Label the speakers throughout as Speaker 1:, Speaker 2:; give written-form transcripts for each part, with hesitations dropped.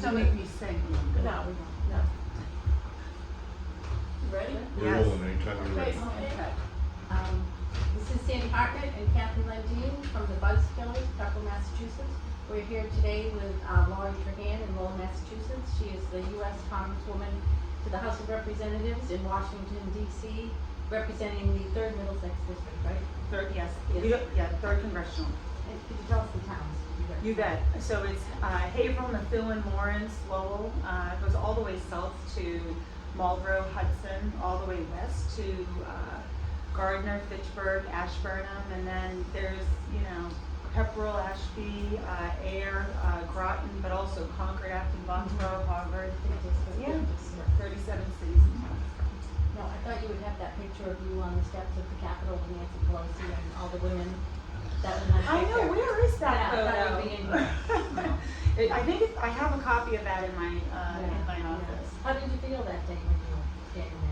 Speaker 1: don't make me sing.
Speaker 2: No, we don't, no. You ready?
Speaker 3: We're rolling anytime you're ready.
Speaker 2: Okay. This is Sandy Hartnett and Kathy Lundeen from the Buzz Killers, Pepperell, Massachusetts. We're here today with Lauren Trahan in Lowell, Massachusetts. She is the U.S. Congresswoman to the House of Representatives in Washington, D.C., representing the 3rd Middlesex District, right?
Speaker 1: Third, yes.
Speaker 2: Yes.
Speaker 1: Yeah, 3rd Congressional.
Speaker 2: And could you tell us the towns?
Speaker 1: You bet. So it's Haverhill, Methuen, Lawrence, Lowell. It goes all the way south to Marlborough, Hudson, all the way west to Gardner, Fitchburg, Ashburnham, and then there's, Pepperell, Ashby, Ayer, Groton, but also Concord, Acton, Bonsborough, Harvard. Yeah, 37 cities and towns.
Speaker 2: No, I thought you would have that picture of you on the steps of the Capitol with Nancy Pelosi and all the women. That was nice.
Speaker 1: I know,
Speaker 2: picture.
Speaker 1: where is that
Speaker 2: Yeah,
Speaker 1: photo?
Speaker 2: that would be in here.
Speaker 1: I think I have a copy of that in my office.
Speaker 2: How did you feel that day when you were standing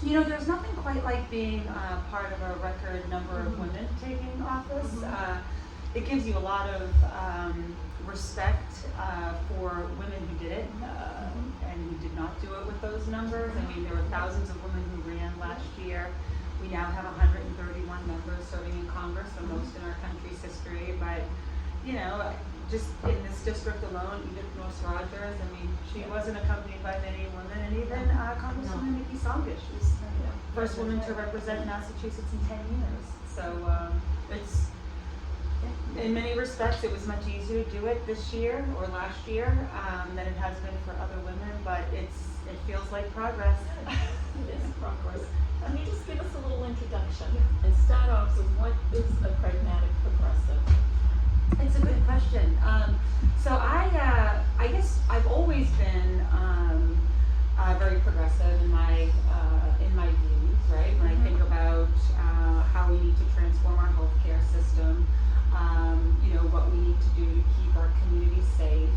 Speaker 2: there?
Speaker 1: There's nothing quite like being part of a record number of women taking office. It gives you a lot of respect for women who did it and who did not do it with those numbers. I mean, there were thousands of women who ran last year. We now have 131 members serving in Congress, the most in our country's history. But, just in this district alone, Edith Nourse Rogers, I mean, she wasn't accompanied by many women, and even Congresswoman Nikki Songish was the first woman to represent Massachusetts in 10 years. So it's, in many respects, it was much easier to do it this year or last year than it has been for other women, but it feels like progress.
Speaker 4: It is progress. Let me just give us a little introduction and start off with what is a pragmatic progressive?
Speaker 1: It's a good question. So I guess I've always been very progressive in my views, right? When I think about how we need to transform our healthcare system, what we need to do to keep our communities safe.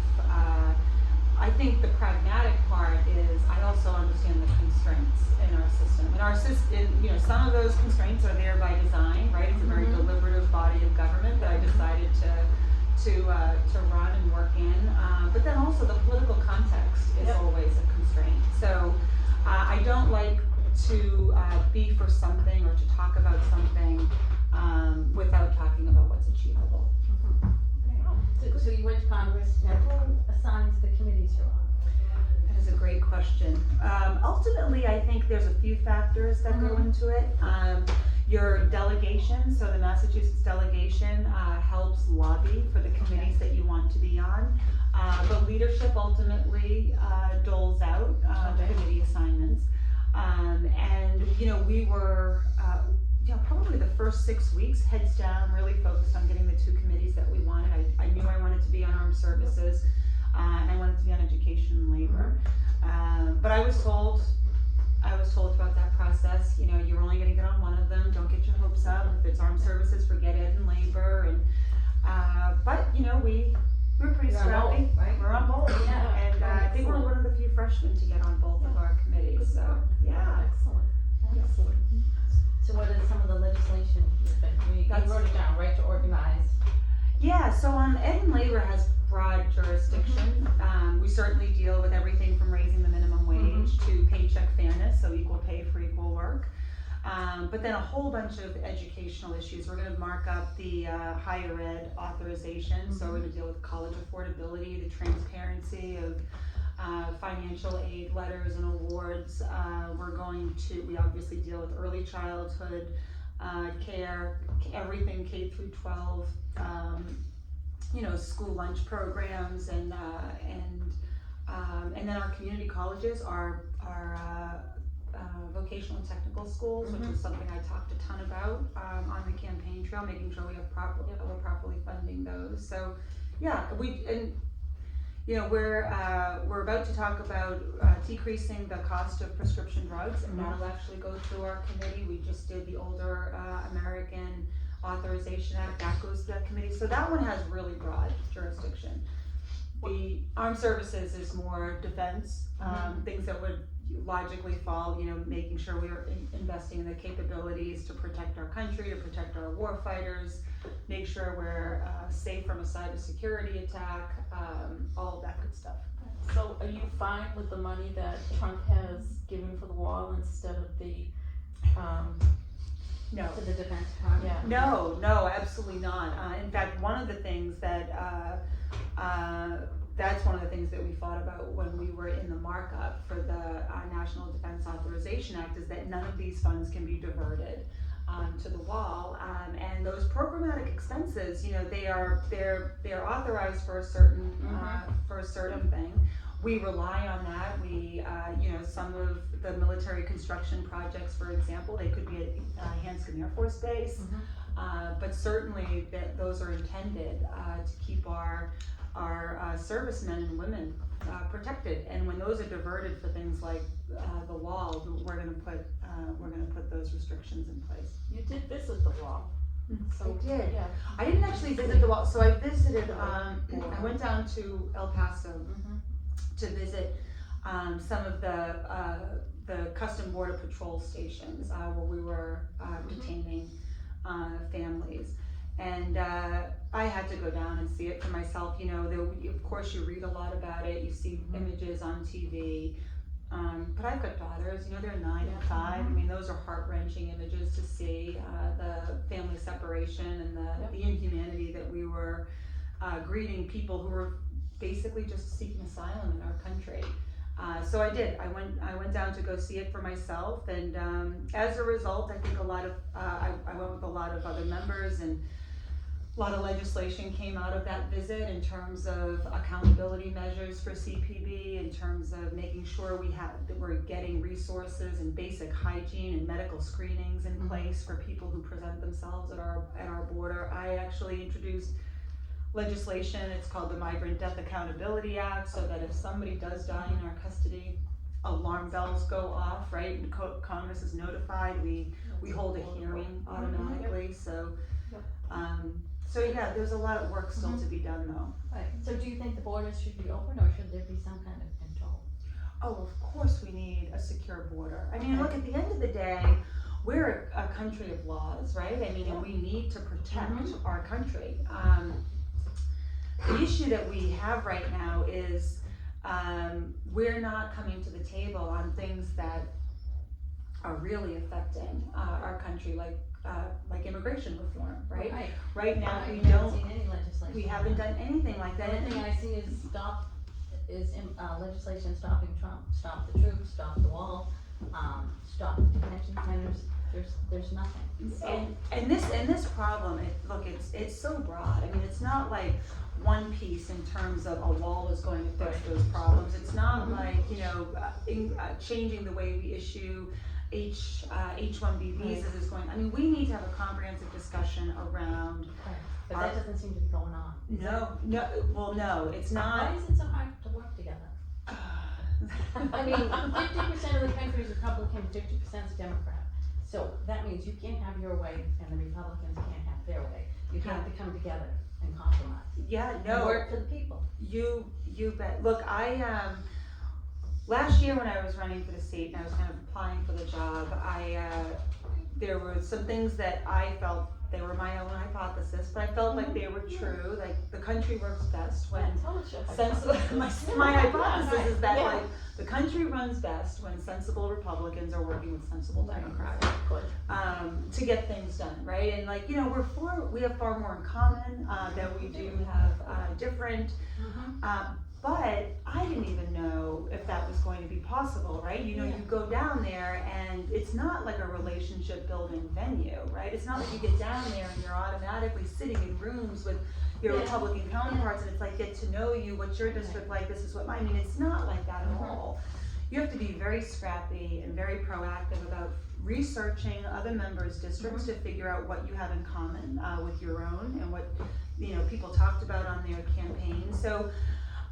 Speaker 1: I think the pragmatic part is I also understand the constraints in our system. And our system, some of those constraints are there by design, right? It's a very deliberative body of government that I decided to run and work in. But then also the political context is always a constraint. So I don't like to be for something or to talk about something without talking about what's achievable.
Speaker 2: So you went to Congress. Now, who assigns the committees you're on?
Speaker 1: That is a great question. Ultimately, I think there's a few factors that go into it. Your delegation, so the Massachusetts delegation helps lobby for the committees that you want to be on. But leadership ultimately doles out committee assignments. And we were probably the first 6 weeks, heads down, really focused on getting the 2 committees that we wanted. I knew I wanted to be on armed services, and I wanted to be on education and labor. But I was told throughout that process, you're only going to get on one of them. Don't get your hopes up. If it's armed services, forget ed and labor. And but we're pretty scrappy.
Speaker 2: Right?
Speaker 1: We're on both.
Speaker 2: Yeah.
Speaker 1: And I think we're one of the few freshmen to get on both of our committees. So yeah.
Speaker 4: Excellent. Excellent.
Speaker 2: So what is some of the legislation you've been, you wrote it down, right, to organize?
Speaker 1: Yeah, so ed and labor has broad jurisdiction. We certainly deal with everything from raising the minimum wage to paycheck fairness, so equal pay for equal work. But then a whole bunch of educational issues. We're going to mark up the higher ed authorization, so we're going to deal with college affordability, the transparency of financial aid letters and awards. We obviously deal with early childhood care, everything K through 12, school lunch programs, and then our community colleges are vocational and technical schools, which is something I talked a ton about on the campaign trail, making sure we're properly funding those. So yeah, we're about to talk about decreasing the cost of prescription drugs, and that'll actually go through our committee. We just did the Older American Authorization Act, that goes to that committee. So that one has really broad jurisdiction. The armed services is more defense, things that would logically fall, making sure we are investing in the capabilities to protect our country, to protect our war fighters, make sure we're safe from a cybersecurity attack, all of that good stuff.
Speaker 4: So are you fine with the money that Trump has given for the wall instead of the,
Speaker 1: No.
Speaker 2: To the defense department?
Speaker 1: No, no, absolutely not. In fact, one of the things that, that's one of the things that we thought about when we were in the markup for the National Defense Authorization Act is that none of these funds can be diverted to the wall. And those programmatic expenses, they're authorized for a certain thing. We rely on that. We, some of the military construction projects, for example, they could be at Hanscom Air Force Base, but certainly those are intended to keep our servicemen and women protected. And when those are diverted for things like the wall, we're going to put those restrictions in place.
Speaker 4: you did visit the wall. So,
Speaker 1: I did.
Speaker 4: yeah.
Speaker 1: I didn't actually visit the wall, so I visited. I went down to El Paso to visit some of the Custom Border Patrol stations where we were detaining families, and I had to go down and see it for myself. Of course, you read a lot about it. You see images on TV. But I've got daughters, they're 9 and 5. I mean, those are heart-wrenching images to see, the family separation and the inhumanity that we were greeting people who were basically just seeking asylum in our country. So I did. I went down to go see it for myself, and as a result, I think I went with a lot of other members, and a lot of legislation came out of that visit in terms of accountability measures for CPB, in terms of making sure that we're getting resources and basic hygiene and medical screenings in place for people who present themselves at our border. I actually introduced legislation, it's called the Migrant Death Accountability Act, so that if somebody does die in our custody, alarm bells go off, right? And Congress is notified, we hold a hearing automatically, so yeah, there's a lot of work still to be done though.
Speaker 2: Right, so do you think the borders should be open, or should there be some kind of control?
Speaker 1: Oh, of course we need a secure border. I mean, look, at the end of the day, we're a country of laws, right? I mean, and we need to protect our country. The issue that we have right now is we're not coming to the table on things that are really affecting our country, like immigration reform, right? Right now,
Speaker 2: I
Speaker 1: we
Speaker 2: haven't
Speaker 1: don't.
Speaker 2: seen any legislation.
Speaker 1: We haven't done anything like
Speaker 2: The
Speaker 1: that.
Speaker 2: only thing I see is legislation stopping Trump, stop the troops, stop the wall, stop the detention centers. There's nothing.
Speaker 1: And this problem, it's so broad. I mean, it's not like one piece in terms of a wall is going to fix those problems. It's not like changing the way we issue H-1B visas is going. I mean, we need to have a comprehensive discussion around.
Speaker 2: But that doesn't seem to be going on.
Speaker 1: No, it's not.
Speaker 2: Why is it so hard to work together? I mean, 50% of the country is Republican, 50% is Democrat. So that means you can't have your way and the Republicans can't have their way. You have to come together and compromise.
Speaker 1: Yeah,
Speaker 2: And
Speaker 1: no.
Speaker 2: work for the people.
Speaker 1: You bet. Look, last year when I was running for the state and I was kind of applying for the job, there were some things that I felt they were my own hypothesis, but I felt like they were true. Like the country works best when sensible. My hypothesis is that like the country runs best when sensible Republicans are working with sensible Democrats to get things done, right? And like we have far more in common than we do have different. But I didn't even know if that was going to be possible, right? You go down there and it's not like a relationship building venue, right? It's not like you get down there and you're automatically sitting in rooms with your Republican counterparts and it's like, get to know you, what's your district like, this is what mine, I mean, it's not like that at all. You have to be very scrappy and very proactive about researching other members' districts to figure out what you have in common with your own and what people talked about on their campaign. So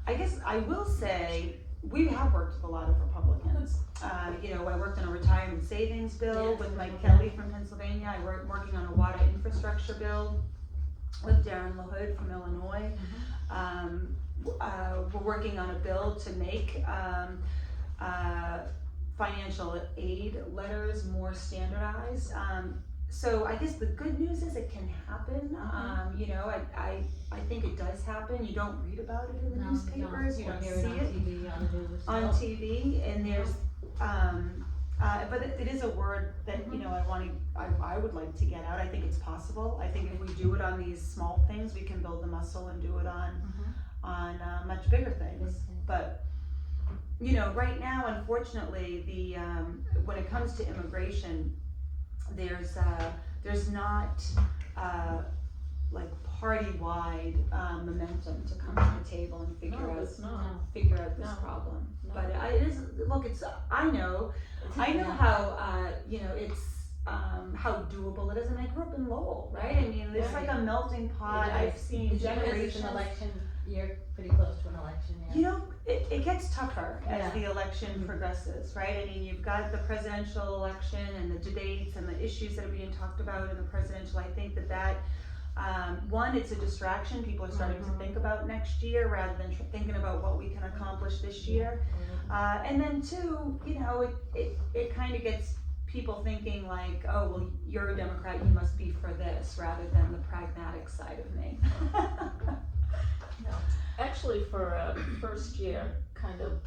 Speaker 1: I guess I will say we have worked with a lot of Republicans. I worked on a retirement savings bill with Mike Kelly from Pennsylvania. I working on a water infrastructure bill with Darren LaHood from Illinois. We're working on a bill to make financial aid letters more standardized. so I guess the good news is it can happen. You know, I think it does happen. You don't read about it in the newspapers. You don't
Speaker 2: hear
Speaker 1: see
Speaker 2: it on
Speaker 1: it
Speaker 2: TV, on the news.
Speaker 1: on
Speaker 2: Nope.
Speaker 1: TV, and there's, but it is a word that, you know, I would like to get out. I think it's possible. I think if we do it on these small things, we can build the muscle and do it on much bigger things. But, you know, right now, unfortunately, when it comes to immigration, there's not, like party-wide, momentum to come to the table and figure
Speaker 4: No,
Speaker 1: out
Speaker 4: it's not.
Speaker 1: this
Speaker 4: No.
Speaker 1: problem.
Speaker 4: No.
Speaker 1: But it is, look, it's, I know how, you know, it's, how doable it is, and I grew up in Lowell, right? I mean, it's like a melting pot.
Speaker 2: It is.
Speaker 1: I've seen
Speaker 2: Is it because it's
Speaker 1: generations.
Speaker 2: an election, you're pretty close to an election, yeah.
Speaker 1: You know, it gets tougher as
Speaker 2: Yeah.
Speaker 1: the election progresses, right? I mean, you've got the presidential election and the debates and the issues that are being talked about in the presidential. I think that one, it's a distraction. People are starting to think about next year rather than thinking about what we can accomplish this year. And then two, you know, it kind of gets people thinking like, oh, well, you're a Democrat, you must be for this, rather than the pragmatic side of me.
Speaker 4: Actually, for a first year kind of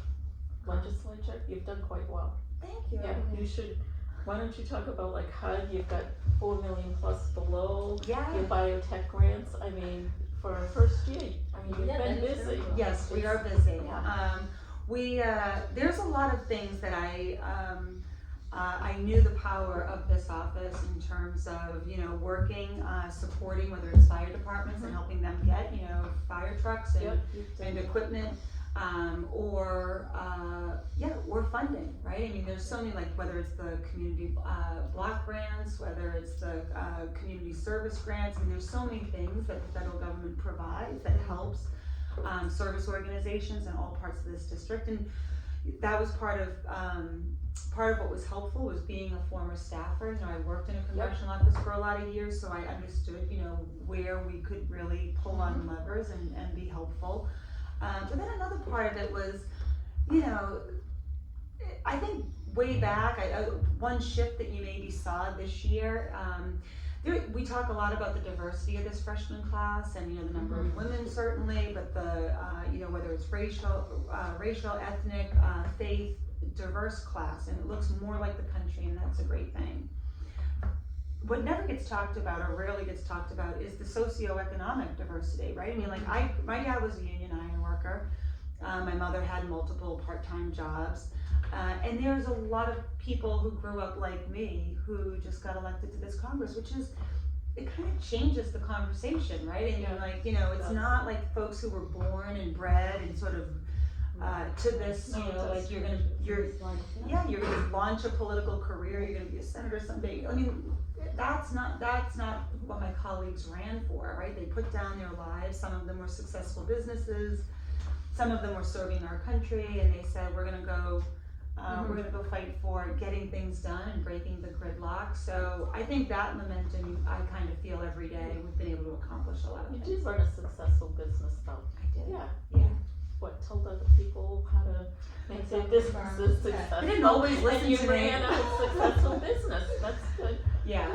Speaker 4: legislature, you've done quite well.
Speaker 1: Thank you.
Speaker 4: Yeah, you should, why don't you talk about like HUD, you've got 4 million plus below,
Speaker 1: Yeah.
Speaker 4: your biotech grants, I mean, for a first year, I mean, you've
Speaker 2: Yeah,
Speaker 4: been
Speaker 2: that is
Speaker 4: busy.
Speaker 2: true.
Speaker 1: Yes, we are busy.
Speaker 4: Yeah.
Speaker 1: There's a lot of things that I knew the power of this office in terms of, you know, working, supporting, whether it's fire departments and helping them get, you know, fire trucks and,
Speaker 4: Yep, you've done
Speaker 1: and equipment, or funding, right? I mean, there's so many, like, whether it's the community, block grants, whether it's the, community service grants, I mean, there's so many things that the federal government provides that helps, service organizations in all parts of this district, and that was part of what was helpful was being a former staffer. You know, I worked in a congressional office for a lot of years, so I understood, you know, where we could really pull on levers and be helpful. But then another part of it was, you know, I think way back, one shift that you maybe saw this year, we talk a lot about the diversity of this freshman class and, you know, the number of women certainly, but you know, whether it's racial, ethnic, faith, diverse class, and it looks more like the country, and that's a great thing. What never gets talked about or rarely gets talked about is the socioeconomic diversity, right? I mean, like my dad was a union iron worker. My mother had multiple part-time jobs. And there's a lot of people who grew up like me who just got elected to this Congress, which is, it kind of changes the conversation, right? And you're like, you know, it's not like folks who were born and bred and sort of to this, you know, like you're gonna launch a political career, you're gonna be a senator someday. I mean, that's not what my colleagues ran for, right? They put down their lives. Some of them were successful businesses, some of them were serving our country, and they said, we're gonna go fight for getting things done and breaking the gridlock. So I think that momentum, I kind of feel every day we've been able to accomplish a lot of
Speaker 4: You
Speaker 1: things.
Speaker 4: did run a successful business though.
Speaker 1: I did.
Speaker 4: Yeah. What, told other people how to make their businesses successful.
Speaker 1: They didn't always listen
Speaker 4: and you
Speaker 1: to me.
Speaker 4: ran a successful business, that's good.
Speaker 1: Yeah,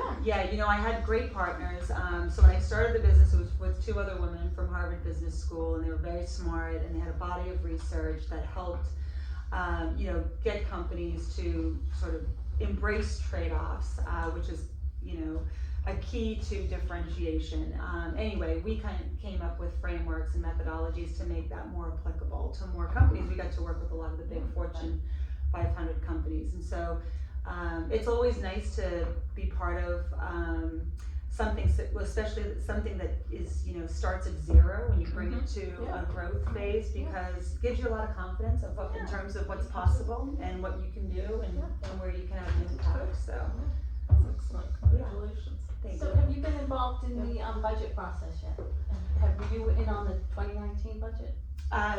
Speaker 1: you know, I had great partners. So when I started the business, it was with 2 other women from Harvard Business School, and they were very smart, and they had a body of research that helped, you know, get companies to sort of embrace trade-offs, which is, you know, a key to differentiation. Anyway, we kind of came up with frameworks and methodologies to make that more applicable to more companies. We got to work with a lot of the big Fortune 500 companies, and so it's always nice to be part of something, especially something that is, you know, starts at zero when you bring it to a growth phase, because it gives you a lot of confidence of in terms of what's possible and what you can do and where you can have an impact. So
Speaker 4: That's excellent, congratulations.
Speaker 1: thank
Speaker 2: So
Speaker 1: you.
Speaker 2: have you been involved in the budget process yet? Have you in on the 2019 budget?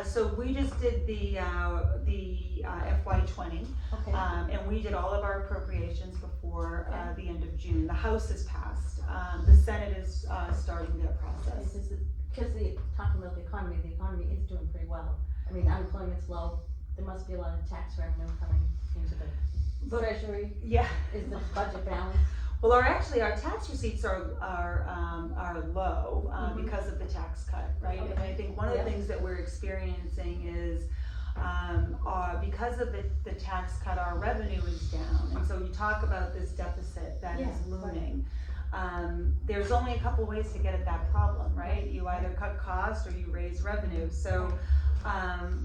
Speaker 1: So we just did the FY20,
Speaker 2: Okay.
Speaker 1: and we did all of our appropriations before the end of June. The House has passed. The Senate is starting their process.
Speaker 2: Because talking about the economy is doing pretty well. I mean, unemployment's low. There must be a lot of tax revenue coming into the treasury.
Speaker 1: Yeah.
Speaker 2: Is the budget balanced?
Speaker 1: Well, our tax receipts are low because of the tax cut, right?
Speaker 2: Okay.
Speaker 1: And I think one of the things that we're experiencing is because of the tax cut, our revenue is down. And so you talk about this deficit that is looming. There's only a couple ways to get at that problem, right? You either cut cost or you raise revenue. So,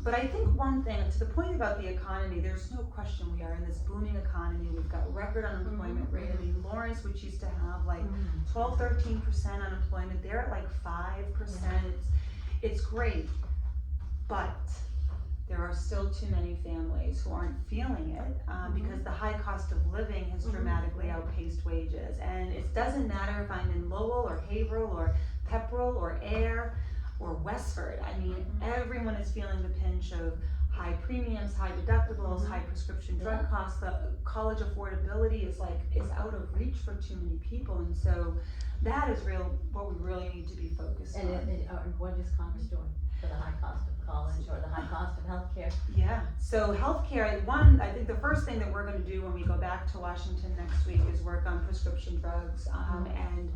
Speaker 1: but I think one thing, to the point about the economy, there's no question we are in this booming economy. We've got record unemployment rate. I mean, Lawrence, which used to have like 12, 13% unemployment, they're at like 5%. It's great, but there are still too many families who aren't feeling it because the high cost of living has dramatically outpaced wages. And it doesn't matter if I'm in Lowell or Haverhill or Pepperell or Air or Westford. I mean, everyone is feeling the pinch of high premiums, high deductibles, high prescription drug costs. The college affordability is out of reach for too many people. And so that is what we really need to be focused on.
Speaker 3: And what is Congress doing for the high cost of college or the high cost of healthcare?
Speaker 1: Yeah, so healthcare, I think the first thing that we're gonna do when we go back to Washington next week is work on prescription drugs, and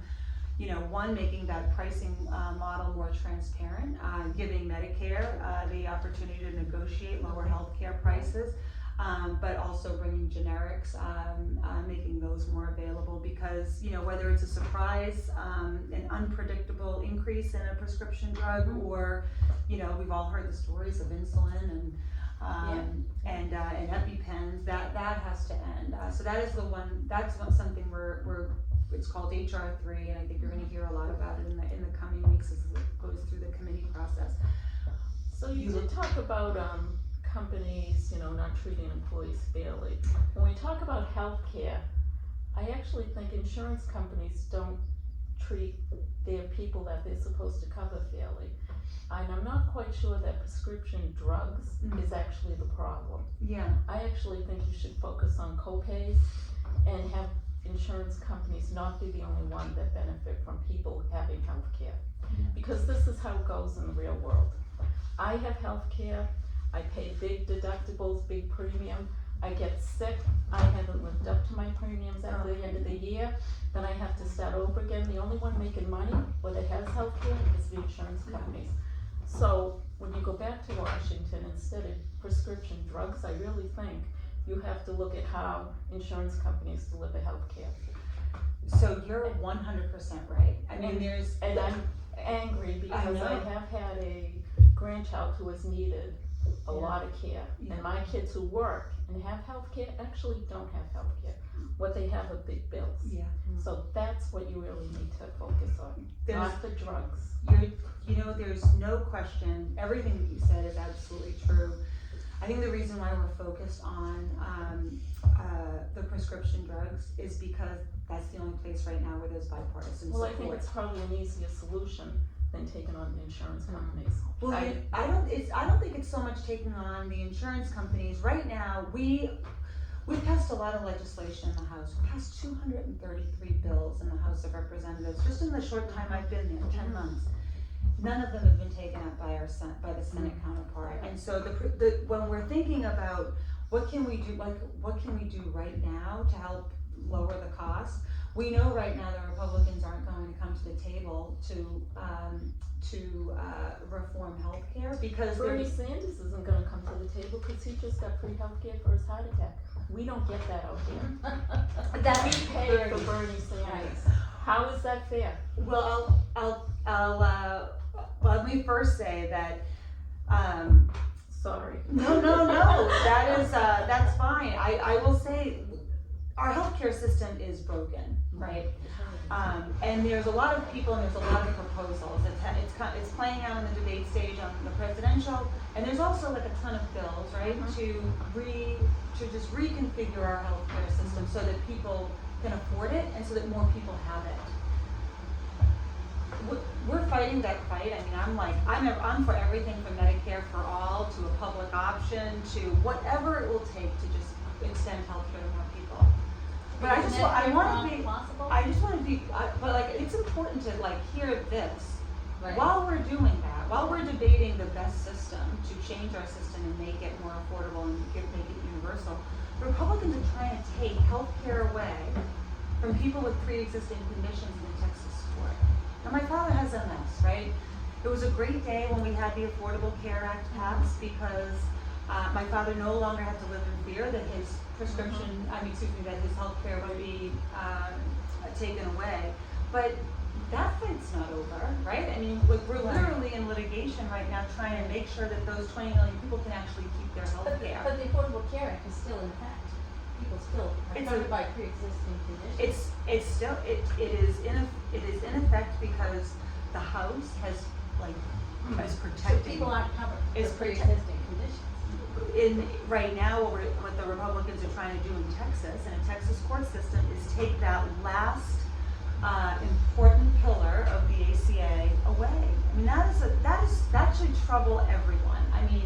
Speaker 1: making that pricing model more transparent, giving Medicare the opportunity to negotiate lower healthcare prices, but also bringing generics, making those more available, because whether it's a surprise, an unpredictable increase in a prescription drug, or we've all heard the stories of insulin and EpiPens, that has to end. So that is something it's called HR 3, and I think you're going to hear a lot about it in the coming weeks as it goes through the committee process.
Speaker 4: So you did talk about companies, not treating employees fairly. When we talk about healthcare, I actually think insurance companies don't treat their people that they're supposed to cover fairly. And I'm not quite sure that prescription drugs is actually the problem.
Speaker 1: Yeah.
Speaker 4: I actually think you should focus on co-pays and have insurance companies not be the only one that benefit from people having health care. Because this is how it goes in the real world. I have health care, I pay big deductibles, big premium, I get sick, I haven't lived up to my premiums at the end of the year, then I have to start over again. The only one making money, that has health care, is the insurance companies. So when you go back to Washington, instead of prescription drugs, I really think you have to look at how insurance companies deliver health care.
Speaker 1: So you're 100% right. I mean,
Speaker 4: and I'm angry because I have had a grandchild who has needed a lot of care, and my kids who work and have health care actually don't have health care. What they have are big bills.
Speaker 1: Yeah.
Speaker 4: So that's what you really need to focus on, not the drugs.
Speaker 1: There's no question, everything that you said is absolutely true. I think the reason why we're focused on the prescription drugs is because that's the only place right now where there's bipartisan support.
Speaker 4: Well, I think it's probably an easier solution than taking on the insurance companies.
Speaker 1: Well, I don't think it's so much taking on the insurance companies. Right now, we've passed a lot of legislation in the House. We passed 233 bills in the House of Representatives just in the short time I've been there, 10 months. None of them have been taken up by the Senate counterpart. And so when we're thinking about what can we do right now to help lower the cost, we know right now the Republicans aren't going to come to the table to reform health care, because
Speaker 4: Bernie Sanders isn't going to come to the table because he just got free health care for his heart attack. We don't get that out here.
Speaker 1: That's
Speaker 4: we pay for Bernie Sanders. Right. How is that fair?
Speaker 1: Well, let me first say that.
Speaker 4: Sorry.
Speaker 1: No. That's fine. I will say our healthcare system is broken, right? And there's a lot of people and there's a lot of proposals. It's playing out on the debate stage on the presidential, and there's also like a ton of bills, right, to just reconfigure our healthcare system so that people can afford it and so that more people have it. We're fighting that fight. I mean, I'm for everything from Medicare for all to a public option to whatever it will take to just extend healthcare to more people. But I just want to be, it's important to hear this. Right. While we're doing that, while we're debating the best system to change our system and make it more affordable and make it universal, Republicans are trying to take healthcare away from people with pre-existing conditions in the Texas court. Now, my father has MS, right? It was a great day when we had the Affordable Care Act passed because my father no longer had to live in fear that his prescription, that his health care would be taken away. But that fight's not over, right? I mean, we're literally in litigation right now trying to make sure that those 20 million people can actually keep their health care.
Speaker 2: But the Affordable Care Act is still intact. People still are covered by pre-existing conditions.
Speaker 1: It is in effect because the House has is protecting.
Speaker 2: So people aren't covered
Speaker 1: Is
Speaker 2: for pre-existing conditions.
Speaker 1: Right now, what the Republicans are trying to do in Texas, and a Texas court system, is take that last important pillar of the ACA away. I mean, that should trouble everyone. I mean,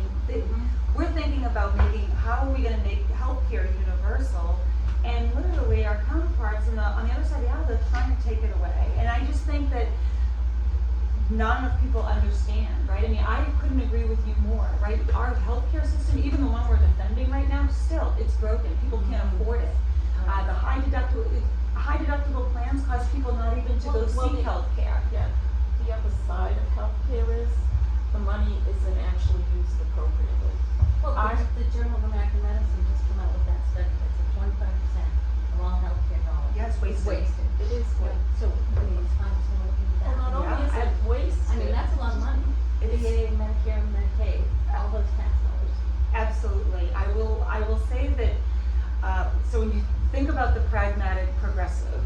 Speaker 1: we're thinking about how are we going to make healthcare universal, and literally our counterparts on the other side of the aisle, they're trying to take it away. And I just think that not enough people understand, right? I mean, I couldn't agree with you more, right? Our healthcare system, even the one we're defending right now, still, it's broken. People can't afford it. The high deductible plans cause people not even to go seek healthcare.
Speaker 4: Yeah, the other side of healthcare is the money isn't actually used appropriately.
Speaker 2: Well, the Journal of American Medicine just came out with that study that said 25% of all healthcare dollars
Speaker 1: Yes,
Speaker 2: is wasted.
Speaker 4: It is wasted.
Speaker 2: So, I mean, it's Congresswoman looking at that.
Speaker 4: Well, not only is it wasted.
Speaker 2: I mean, that's a lot of money. VA, Medicare, and Medicaid, all those tax dollars.
Speaker 1: Absolutely. I will say that, so when you think about the pragmatic progressive,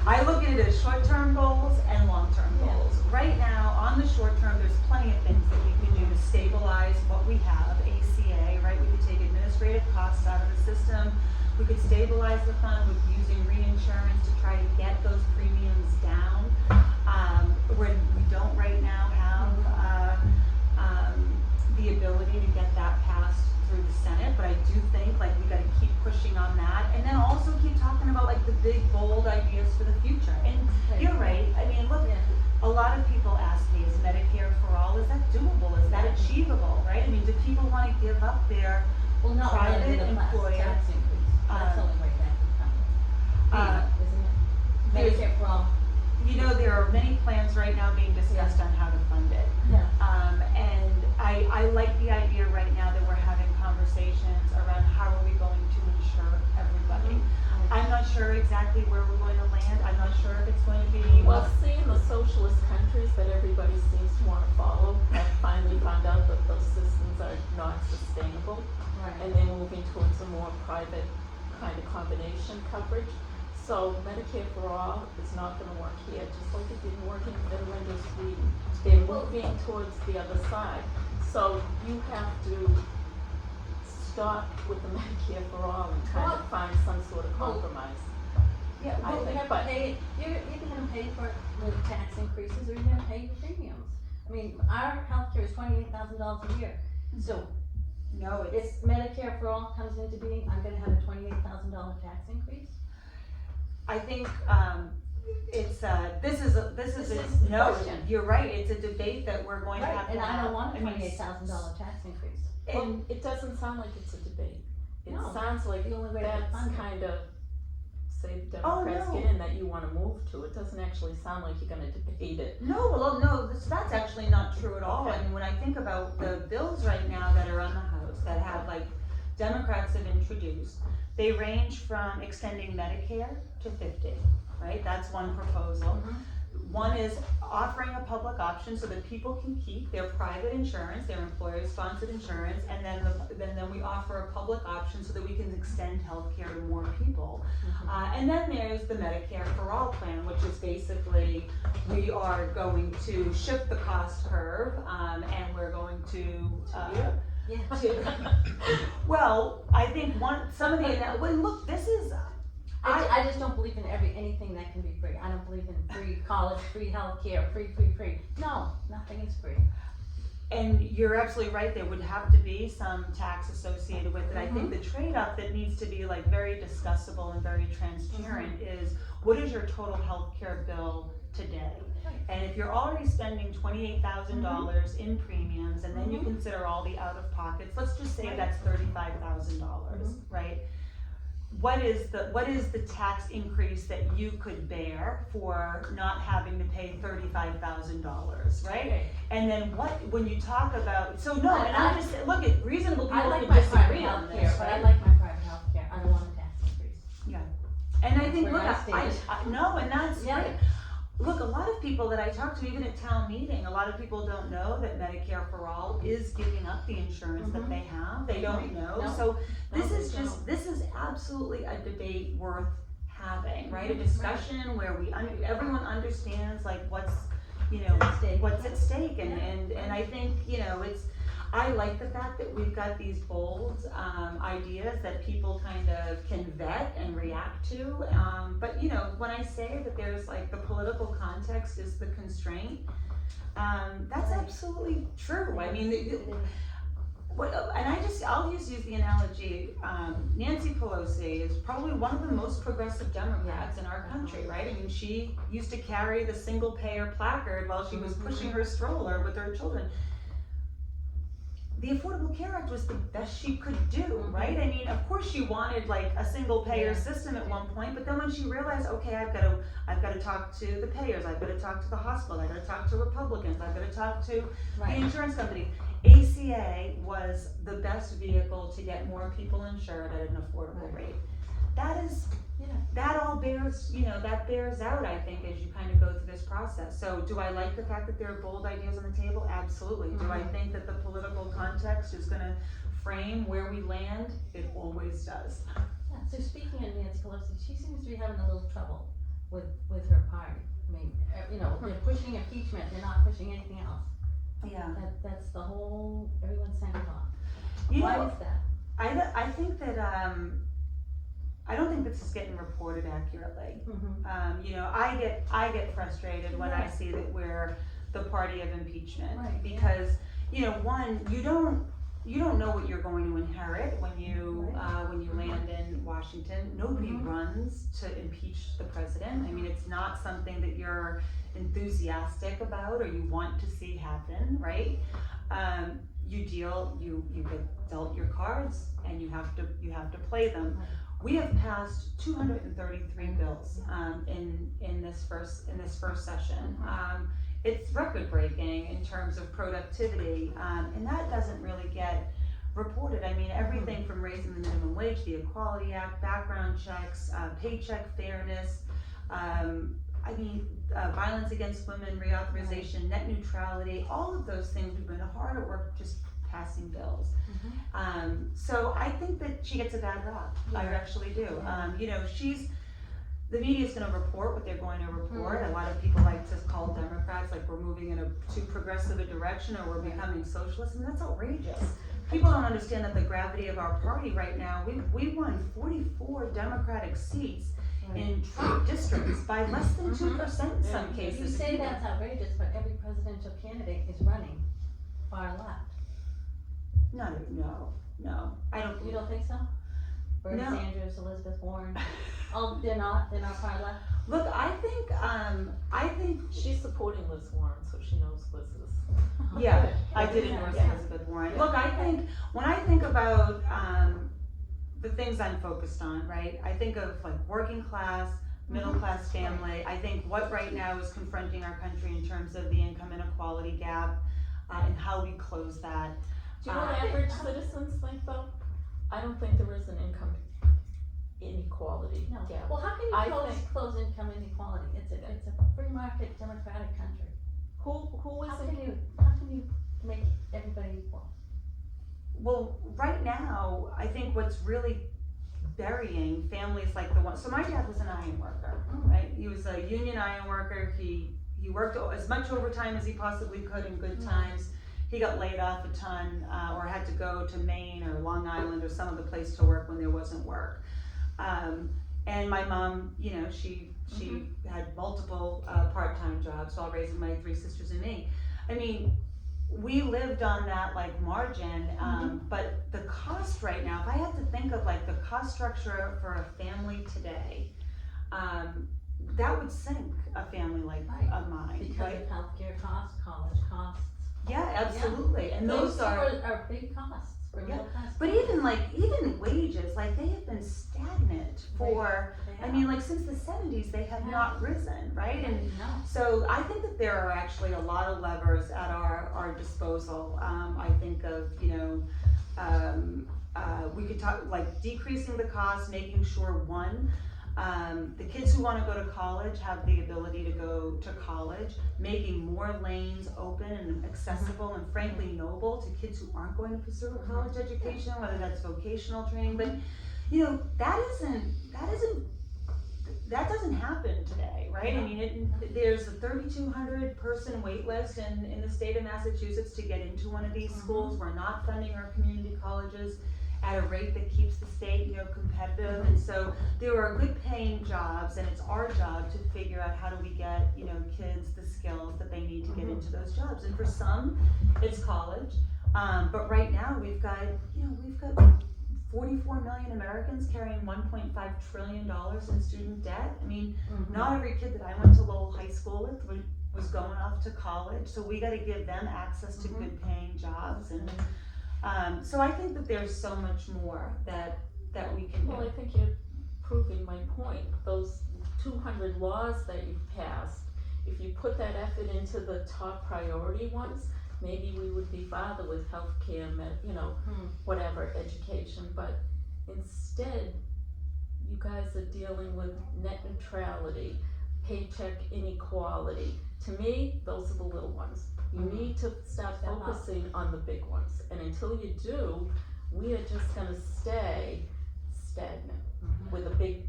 Speaker 1: I look at it as short-term goals and long-term goals. Right now, on the short term, there's plenty of things that we can do to stabilize what we have, ACA, right? We could take administrative costs out of the system. We could stabilize the fund with using reinsurance to try to get those premiums down. We don't right now have the ability to get that passed through the Senate, but I do think we got to keep pushing on that, and then also keep talking about the big bold ideas for the future. And you're right. I mean, look, a lot of people ask me, is Medicare for all, is that doable? Is that achievable? Right? I mean, do people want to give up their private employer?
Speaker 2: Tax increase. That's the only way that could come. Isn't it? Medicare for all.
Speaker 1: You know, there are many plans right now being discussed on how to fund it.
Speaker 2: Yeah.
Speaker 1: And I like the idea right now that we're having conversations around how are we going to insure everybody. I'm not sure exactly where we're going to land. I'm not sure if it's going to be.
Speaker 4: Well, seeing the socialist countries that everybody seems to want to follow have finally found out that those systems are not sustainable.
Speaker 2: Right.
Speaker 4: And they're moving towards a more private kind of combination coverage. So Medicare for all is not going to work here, just like it didn't work in Finland or Sweden. They're moving towards the other side. So you have to stop with the Medicare for all and kind of find some sort of compromise.
Speaker 2: Yeah,
Speaker 4: I
Speaker 2: well,
Speaker 4: think,
Speaker 2: you have to
Speaker 4: but-
Speaker 2: pay, you're gonna pay for it with tax increases, or you're gonna pay your premiums. I mean, our healthcare is $28,000 a year, so
Speaker 1: No,
Speaker 2: if Medicare for all comes into being, I'm gonna have a $28,000 tax increase?
Speaker 1: I think this is
Speaker 2: the
Speaker 1: no,
Speaker 2: question.
Speaker 1: you're right. It's a debate that we're going to have to
Speaker 2: And I
Speaker 1: have.
Speaker 2: don't want a
Speaker 1: mean,
Speaker 2: $28,000 tax increase.
Speaker 4: Well, it doesn't sound like it's a debate. It
Speaker 2: No,
Speaker 4: sounds like
Speaker 2: the only way to
Speaker 4: that's
Speaker 2: fund it.
Speaker 4: kind of, say the
Speaker 1: Oh,
Speaker 4: Democrats
Speaker 1: no.
Speaker 4: get in, that you want to move to. It doesn't actually sound like you're going to debate it.
Speaker 1: No, well, no, that's actually not true at all.
Speaker 4: Okay.
Speaker 1: I mean, when I think about the bills right now that are on the House that have Democrats have introduced, they range from extending Medicare to 50, right? That's one proposal. One is offering a public option so that people can keep their private insurance, their employer-sponsored insurance, and then we offer a public option so that we can extend healthcare to more people. And then there's the Medicare for All plan, which is basically we are going to shift the cost curve, and we're going to. Well, I think some of the well, look, this is.
Speaker 2: I just don't believe in anything that can be free. I don't believe in free college, free healthcare, free. No, nothing is free.
Speaker 1: And you're absolutely right, there would have to be some tax associated with it. I think the trade-off that needs to be very discussable and very transparent is, what is your total healthcare bill today? And if you're already spending $28,000 in premiums, and then you consider all the out-of-pockets, let's just say that's $35,000, right? what is the tax increase that you could bear for not having to pay $35,000, right?
Speaker 2: Okay.
Speaker 1: And then when you talk about, so no, and I'm just, look, reasonable
Speaker 2: I
Speaker 1: people
Speaker 2: like
Speaker 1: can
Speaker 2: my private
Speaker 1: disagree on
Speaker 2: healthcare,
Speaker 1: this,
Speaker 2: but I
Speaker 1: right?
Speaker 2: like my private healthcare, I don't want a tax increase.
Speaker 1: And I think,
Speaker 2: Where
Speaker 1: look,
Speaker 2: I
Speaker 1: I no, and that's
Speaker 2: Yeah.
Speaker 1: great. Look, a lot of people that I talk to, even at town meeting, a lot of people don't know that Medicare for All is giving up the insurance that
Speaker 2: Mhm.
Speaker 1: they have. They don't know.
Speaker 2: No.
Speaker 1: So this
Speaker 2: No,
Speaker 1: is
Speaker 2: they
Speaker 1: just, this is absolutely a debate worth having, right? A
Speaker 2: Mhm.
Speaker 1: discussion where everyone understands like what's,
Speaker 2: At stake.
Speaker 1: what's at stake. And,
Speaker 2: Yeah.
Speaker 1: and I think, I like the fact that we've got these bold, ideas that people kind of can vet and react to. But when I say that there's like the political context is the constraint, that's
Speaker 2: Right.
Speaker 1: absolutely true. I mean,
Speaker 2: It is.
Speaker 1: I'll use the analogy, Nancy Pelosi is probably one of the most progressive Democrats in our country, right? I mean, she used to carry the single payer placard while she was pushing her stroller with her children. The Affordable Care Act was the best she could do, right? I mean, of course she wanted like a single payer
Speaker 2: Yeah.
Speaker 1: system at one point, but then when she realized, okay, I've got to talk to the payers, I've got to talk to the hospital, I've got to talk to Republicans, I've got to talk to the
Speaker 2: Right.
Speaker 1: insurance company. ACA was the best vehicle to get more people insured at an affordable rate. That all bears, that bears out, I think, as you kind of go through this process. So do I like the fact that there are bold ideas on the table? Absolutely. Do I think that the political context is gonna frame where we land? It always does.
Speaker 2: Yeah, so speaking of Nancy Pelosi, she seems to be having a little trouble with her party. I mean, they're pushing impeachment, they're not pushing anything else.
Speaker 1: Yeah.
Speaker 2: That's the whole, everyone's saying off.
Speaker 1: You
Speaker 2: Why
Speaker 1: know,
Speaker 2: is that?
Speaker 1: I think that, I don't think this is getting reported accurately. I get frustrated when I see that we're the party of impeachment.
Speaker 2: Right, yeah.
Speaker 1: Because, one, you don't know what you're going to inherit when you land in Washington. Nobody runs to impeach the president. I mean, it's not something that you're enthusiastic about or you want to see happen, right? You get dealt your cards and you have to play them.
Speaker 2: Right.
Speaker 1: We have passed 233 bills in this first session. It's record breaking in terms of productivity, and that doesn't really get reported. I mean, everything from raising the minimum wage, the Equality Act, background checks, paycheck fairness. Violence against women, reauthorization, net neutrality, all of those things. We've been hard at work just passing bills. So I think that she gets a bad rap. I actually do. The media's gonna report what they're going to report. A lot of people like to call Democrats like we're moving in a too progressive a direction or we're becoming socialist, and that's outrageous. People don't understand that the gravity of our party right now, we won 44 Democratic seats in true districts by less than 2% in some cases.
Speaker 2: You say that's outrageous, but every presidential candidate is running far left.
Speaker 1: No, I don't.
Speaker 2: You don't think so? Bernie
Speaker 1: No.
Speaker 2: Sanders, Elizabeth Warren. Oh, they're not far left.
Speaker 1: Look, I think
Speaker 4: She's supporting Liz Warren, so she knows Liz is.
Speaker 1: yeah, I did
Speaker 2: Yeah.
Speaker 1: endorse
Speaker 2: Yeah.
Speaker 1: Elizabeth Warren.
Speaker 4: Yeah.
Speaker 1: Look, I think when I think about the things I'm focused on, right? I think of like working class, middle class family. I think what right now is confronting our country in terms of the income inequality gap and how we close that.
Speaker 4: Do you know what average citizens think though? I don't think there is an income inequality
Speaker 2: No.
Speaker 4: gap.
Speaker 2: Well, how can
Speaker 4: I
Speaker 2: you
Speaker 4: think-
Speaker 2: close income inequality? It's a free market democratic country.
Speaker 4: Who is
Speaker 2: How
Speaker 4: it?
Speaker 2: can you make everybody equal?
Speaker 1: Well, right now, I think what's really burying families like the one. So my dad was an iron worker, right? He was a union iron worker. He worked as much overtime as he possibly could in good times. He got laid off a ton, or had to go to Maine or Long Island or some other place to work when there wasn't work. And my mom, she had multiple part-time jobs while raising my three sisters and me. I mean, we lived on that like margin, but the cost right now, if I had to think of like the cost structure for a family today, that would sink a family like of mine,
Speaker 2: Because
Speaker 1: right?
Speaker 2: of healthcare costs, college costs.
Speaker 1: Yeah, absolutely. And those
Speaker 2: two
Speaker 1: are
Speaker 2: are big costs.
Speaker 3: For
Speaker 1: Yeah.
Speaker 3: middle class.
Speaker 1: But even wages, like they have been stagnant for, I mean, like since the 70s, they have not risen, right? And
Speaker 3: No.
Speaker 1: so I think that there are actually a lot of levers at our disposal. I think of, we could talk like decreasing the cost, making sure the kids who want to go to college have the ability to go to college, making more lanes open and accessible and frankly noble to kids who aren't going to pursue a college education, whether that's vocational training. But that doesn't happen today, right? I mean, there's a 3,200 person wait list in the state of Massachusetts to get into one of these schools. We're not funding our community colleges at a rate that keeps the state, competitive. And so there are good paying jobs, and it's our job to figure out how do we get, kids the skills that they need to get into those jobs. And for some, it's college. But right now we've got 44 million Americans carrying $1.5 trillion in student debt. I mean, not every kid that I went to Lowell High School with was going off to college. So we got to give them access to good paying jobs. And so I think that there's so much more that we can do.
Speaker 4: Well, I think you're proving my point. Those 200 laws that you've passed, if you put that effort into the top priority ones, maybe we would be farther with healthcare, whatever, education. But instead, you guys are dealing with net neutrality, paycheck inequality. To me, those are the little ones. You need to start focusing on the big ones. And until you do, we are just going to stay stagnant with a big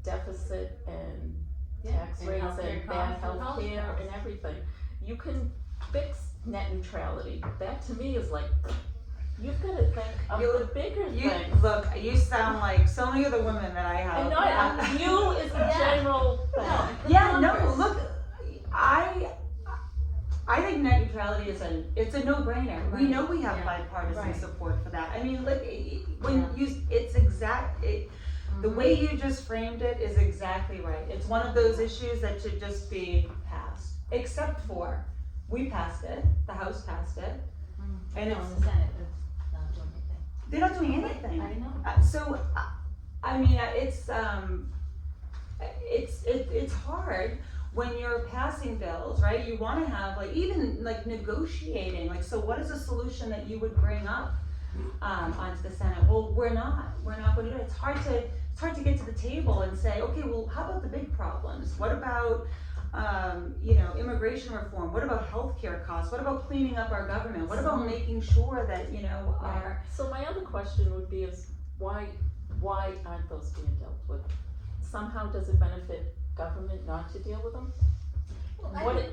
Speaker 4: deficit and tax
Speaker 2: and
Speaker 4: rates
Speaker 2: healthcare
Speaker 4: and bad
Speaker 2: costs and health
Speaker 4: healthcare
Speaker 2: costs.
Speaker 4: and everything. You can fix net neutrality. That to me is like, you've got to think of the bigger things.
Speaker 1: Look, you sound like so many of the women that I have.
Speaker 4: And you is a general thing.
Speaker 1: Look, I think net neutrality it's a no-brainer.
Speaker 2: Right.
Speaker 1: We know we have
Speaker 2: Yeah.
Speaker 1: bipartisan
Speaker 2: Right.
Speaker 1: support for that. I mean, look, the way you just framed it is exactly right. It's one of those issues that should just be passed, except for, we passed it, the House passed it, and
Speaker 3: No,
Speaker 1: it's,
Speaker 3: the Senate is not doing anything.
Speaker 1: they're not doing anything.
Speaker 3: I know.
Speaker 1: I mean, it's hard when you're passing bills, right? You want to have even negotiating. So what is a solution that you would bring up onto the Senate? Well, we're not going to do it. It's hard to get to the table and say, okay, well, how about the big problems? What about immigration reform? What about healthcare costs? What about cleaning up our government? What about making sure that our
Speaker 4: So my other question would be is why aren't those being dealt with? Somehow does it benefit government not to deal with them?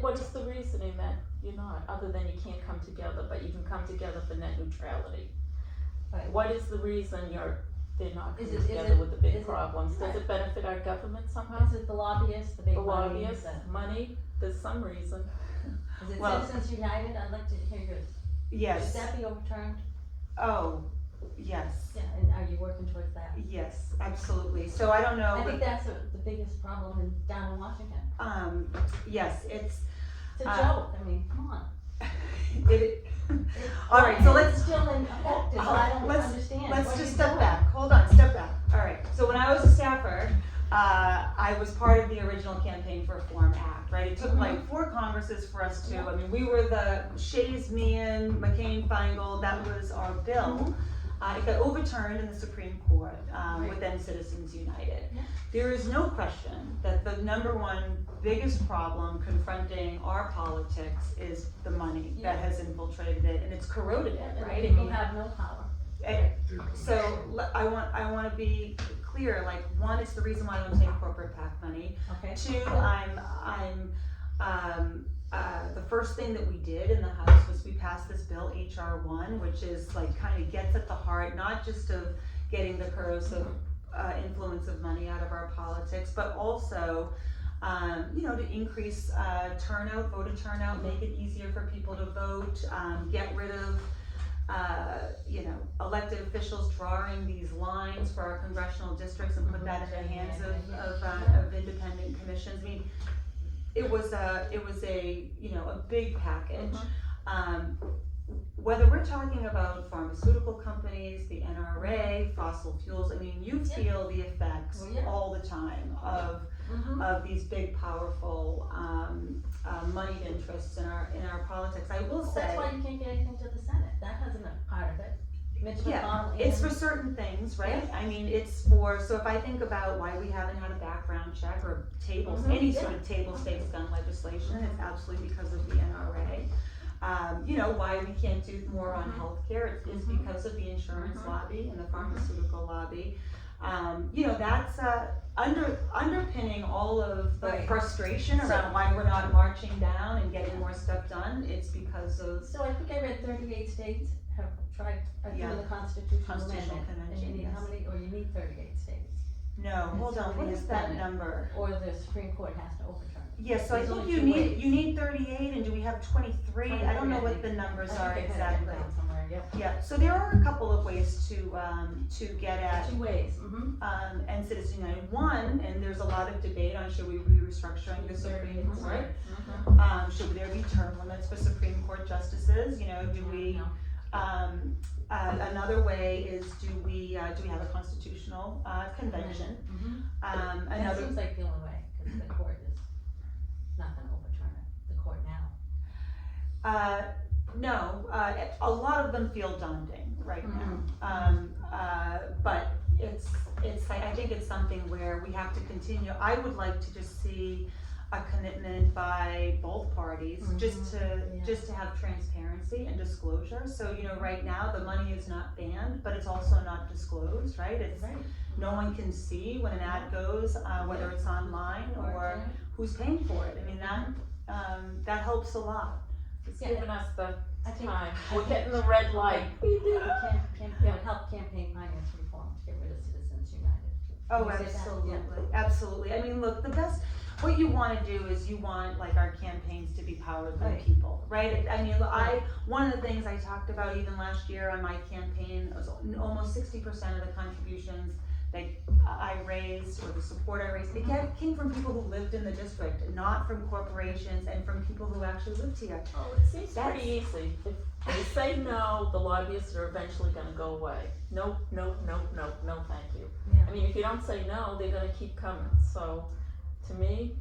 Speaker 4: What is the reasoning that you're not, other than you can't come together, but you can come together for net neutrality?
Speaker 3: Right.
Speaker 4: What is the reason they're not
Speaker 3: Is
Speaker 4: coming
Speaker 3: it-
Speaker 4: together with the
Speaker 3: is
Speaker 4: big
Speaker 3: it-
Speaker 4: problems? Does
Speaker 3: right.
Speaker 4: it benefit our government somehow?
Speaker 3: Is it the lobbyists, the big
Speaker 4: The
Speaker 3: money?
Speaker 4: lobbyists, money, there's some reason.
Speaker 3: Is it
Speaker 1: Well-
Speaker 3: Citizens United? I'd like to hear yours.
Speaker 1: yes.
Speaker 3: Should that be overturned?
Speaker 1: Oh, yes.
Speaker 3: Yeah, and are you working towards that?
Speaker 1: Yes, absolutely. So I don't know.
Speaker 3: I think that's the biggest problem down in Washington.
Speaker 1: Yes, it's
Speaker 3: It's a joke, I mean, come on.
Speaker 1: it. All right, so
Speaker 3: It's
Speaker 1: let's
Speaker 3: still in effect, is I don't understand.
Speaker 1: let's
Speaker 3: What are
Speaker 1: just
Speaker 3: you
Speaker 1: step
Speaker 3: doing?
Speaker 1: back. Hold on, step back. All right. So when I was a staffer, I was part of the original Campaign for Reform Act. Right. It took 4 Congresses for us to. I mean, we were the Shays, Meehan, McCain, Feingold. That was our bill. It got overturned in the Supreme Court with then Citizens United.
Speaker 3: Yeah.
Speaker 1: There is no question that the number one biggest problem confronting our politics is the money that has infiltrated it, and it's corroded it,
Speaker 3: And
Speaker 1: right?
Speaker 3: people have no power.
Speaker 1: So I want to be clear. One, it's the reason why I don't take corporate PAC money.
Speaker 3: Okay.
Speaker 1: 2, the first thing that we did in the House was we passed this bill, HR 1, which is kind of gets at the heart, not just of getting the corrosive influence of money out of our politics, but also, to increase voter turnout, make it easier for people to vote, get rid of, elected officials drawing these lines for our congressional districts and put that in the hands of independent commissions. I mean, it was a big package. whether we're talking about pharmaceutical companies, the NRA, fossil fuels, I mean, you
Speaker 2: Yeah.
Speaker 1: feel the effects
Speaker 2: Well, yeah.
Speaker 1: all the time
Speaker 2: Mhm.
Speaker 1: of these big, powerful, moneyed interests in our politics. I will
Speaker 2: Well,
Speaker 1: say.
Speaker 2: that's why you can't get anything to the Senate, that hasn't a part of it. Mitch
Speaker 1: Yeah,
Speaker 2: McConnell
Speaker 1: it's for
Speaker 2: and-
Speaker 1: certain things, right? I mean, it's for, so if I think about why we haven't had a background check or tables,
Speaker 2: Mhm,
Speaker 1: any sort of table stakes gun legislation, it's absolutely because of the NRA. You know, why we can't do more on healthcare is because of the insurance lobby and the pharmaceutical lobby. You know, that's, underpinning all of the
Speaker 2: Right.
Speaker 1: frustration around why we're not marching down and getting more stuff done. It's because of
Speaker 2: So I think I read 38 states have tried,
Speaker 1: Yeah.
Speaker 2: doing the constitutional
Speaker 1: Constitutional
Speaker 2: amendment, and
Speaker 1: convention,
Speaker 2: you need how
Speaker 1: yes.
Speaker 2: many, or you need 38 states,
Speaker 1: No, hold on, what
Speaker 2: somebody
Speaker 1: is
Speaker 2: has
Speaker 1: that
Speaker 2: done it.
Speaker 1: number?
Speaker 2: or the Supreme Court has to overturn it.
Speaker 1: Yes, so I
Speaker 2: There's
Speaker 1: think
Speaker 2: only
Speaker 1: you
Speaker 2: two
Speaker 1: need,
Speaker 2: ways.
Speaker 1: you need 38, and do we have 23? I don't know what the numbers are
Speaker 2: I think I had it
Speaker 1: exactly.
Speaker 2: written down somewhere, yep.
Speaker 1: Yeah, so there are a couple of ways to get at,
Speaker 2: Two ways,
Speaker 1: and Citizen United. One, and there's a lot of debate on should we be restructuring the Supreme Court? Should there be term limits for Supreme Court justices? You know, do we,
Speaker 2: No.
Speaker 1: another way is do we have a constitutional, convention?
Speaker 2: That
Speaker 1: Another,
Speaker 2: seems like the only way, cause the court is not gonna overturn it, the court now.
Speaker 1: no, a lot of them feel daunting right now. But I think it's something where we have to continue. I would like to just see a commitment by both parties, just to have transparency and disclosure. So, you know, right now, the money is not banned, but it's also not disclosed, right? It's, no one can see when an ad goes, whether it's online or who's paying for it. I mean, that helps a lot.
Speaker 4: It's given us the
Speaker 2: I think-
Speaker 4: time,
Speaker 2: I
Speaker 4: we're
Speaker 2: think-
Speaker 4: getting the red light.
Speaker 2: It would help campaign finance reform to get rid of Citizens United.
Speaker 1: Oh,
Speaker 2: Can you say that?
Speaker 1: absolutely, absolutely. I mean, look, what you wanna do is you want like our campaigns to be powered by
Speaker 2: Right.
Speaker 1: people, right? I mean, one of the things I talked about even last year on my campaign was almost 60% of the contributions that I raised, or the support I raised, it came from people who lived in the district, not from corporations and from people who actually lived here.
Speaker 4: Oh, it seems pretty easy. If you say no, the lobbyists are eventually gonna go away. No, no, no, no, no, thank you.
Speaker 2: Yeah.
Speaker 4: I mean, if you don't say no, they're gonna keep coming. So, to me,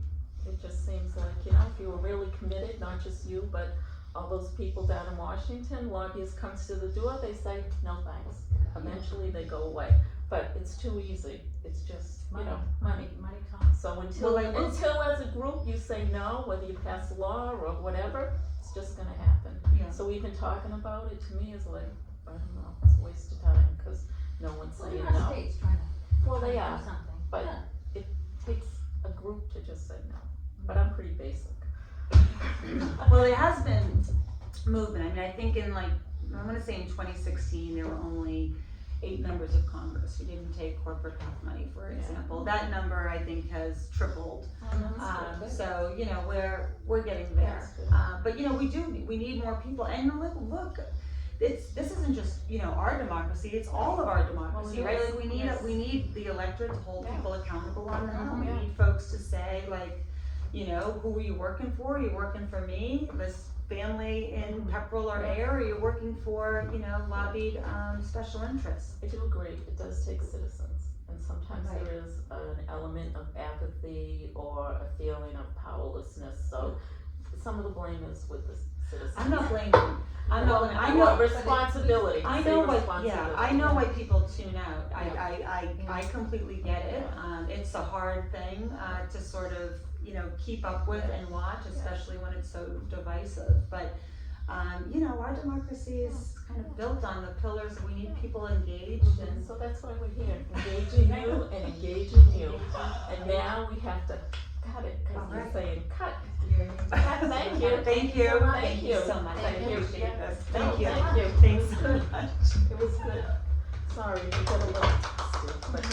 Speaker 4: it just seems like, you know, if you were really committed, not just you, but all those people down in Washington, lobbyists comes to the door, they say, no thanks. Eventually they go away. But it's too easy. It's just, you know, money.
Speaker 2: Money talks.
Speaker 4: So until
Speaker 1: Well, I will-
Speaker 4: until as a group you say no, whether you pass a law or whatever, it's just gonna happen.
Speaker 1: Yeah.
Speaker 4: So even talking about it to me is like, I don't know, it's a waste of time, cause no one's
Speaker 2: Well,
Speaker 4: saying
Speaker 2: there are
Speaker 4: no.
Speaker 2: states trying to.
Speaker 4: Well, they
Speaker 2: trying
Speaker 4: are,
Speaker 2: to do something.
Speaker 4: but
Speaker 2: Yeah.
Speaker 4: it takes a group to just say no. But I'm pretty basic.
Speaker 1: Well, there has been movement. I mean, I think in like, I'm gonna say in 2016, there were only 8 members of Congress who didn't take corporate PAC money, for example. That number, I think, has tripled. So, you know, we're getting there.
Speaker 4: That's good.
Speaker 1: But, you know, we need more people. And look, this isn't just, you know, our democracy, it's all of our democracy,
Speaker 4: Well,
Speaker 1: right?
Speaker 4: yes,
Speaker 1: Like,
Speaker 4: yes.
Speaker 1: we need the electorate to hold
Speaker 4: Yeah.
Speaker 1: people accountable on them.
Speaker 4: Yeah.
Speaker 1: We need folks to say, like, you know, who are you working for? Are you working for me, this family in Pepperell or Air? Or are you working for, you know, lobbied, special interests?
Speaker 4: I do agree, it does take citizens, and sometimes
Speaker 2: Right.
Speaker 4: there is an element of apathy or a feeling of powerlessness, so some of the blame is with the citizens.
Speaker 1: I'm not blaming, I know,
Speaker 4: Responsibility,
Speaker 1: I
Speaker 4: say
Speaker 1: know what,
Speaker 4: responsibility.
Speaker 1: I know why people tune out.
Speaker 4: Yeah.
Speaker 1: I completely get it. It's a hard thing, to sort of, you know, keep up with and watch, especially when it's so divisive. But, you know, our democracy is kind of built on the pillars that we need people engaged and.
Speaker 4: So that's why we're here, engaging you and engaging you, and now we have to cut it, cause you're
Speaker 1: Alright.
Speaker 4: saying cut.
Speaker 1: Thank you. Thank you
Speaker 4: Thank you.
Speaker 1: so much. I
Speaker 4: Thank you.
Speaker 1: appreciate this.
Speaker 4: No,
Speaker 1: Thank you.
Speaker 4: thank you.
Speaker 1: Thanks so much.
Speaker 4: It was good. Sorry, we got a little stiff, but.